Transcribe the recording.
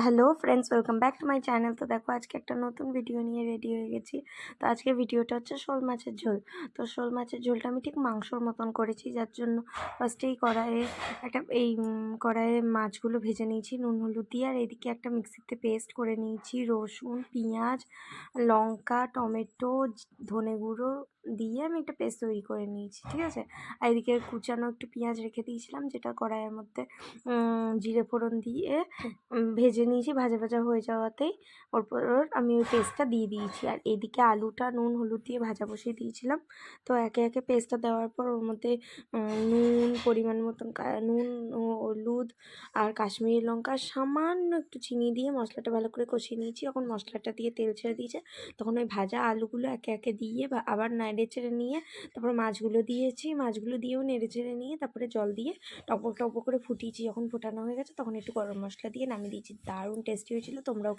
Hello friends, welcome back to my channel. তো দেখো, আজকে একটা নতুন ভিডিও নিয়ে রেডি হয়ে গেছি। তো আজকের ভিডিওটা হচ্ছে শোল মাছের ঝোল। তো শোল মাছের ঝোলটা আমি ঠিক মাংসর মতন করেছি, যার জন্য ফার্স্টেই কড়াইয়ে মাছগুলো ভেজে নিয়েছি নুন হলুদ দিয়ে। আর এদিকে একটা মিক্সিতে পেস্ট করে নিয়েছি রসুন, পেঁয়াজ, লঙ্কা, টমেটো, ধনে গুঁড়ো দিয়ে আমি একটা পেস্ট তৈরি করে নিয়েছি, ঠিক আছে। আর এদিকে কুচানো একটু পেঁয়াজ রেখে দিয়েছিলাম, যেটা কড়াইয়ের মধ্যে জিরে ফোড়ন দিয়ে ভেজে নিয়েছি। ভাজা ভাজা হয়ে যাওয়াতেই ওর আমি ওই পেস্টটা দিয়ে দিয়েছি। আর এদিকে আলুটা নুন হলুদ দিয়ে ভাজা বসিয়ে দিয়েছিলাম। তো একে একে পেস্টটা দেওয়ার পর ওর মধ্যে নুন পরিমাণ মতন, নুন, হলুদ আর কাশ্মীরি লঙ্কা, সামান্য একটু চিনি দিয়ে মশলাটা ভালো করে কষিয়ে নিয়েছি। যখন মশলাটা দিয়ে তেল ছেড়ে দিয়েছে, তখন ওই ভাজা আলুগুলো একে একে দিয়ে আবার নেড়ে চেড়ে নিয়ে তারপর মাছগুলো দিয়েছি। মাছগুলো দিয়েও নেড়ে চেড়ে নিয়ে তারপরে জল দিয়ে টপক টপক করে ফুটিয়েছি। যখন ফোটানো হয়ে গেছে, তখন একটু গরম মশলা দিয়ে নামিয়ে দিয়েছি। দারুণ টেস্টি হয়েছিল। তোমরাও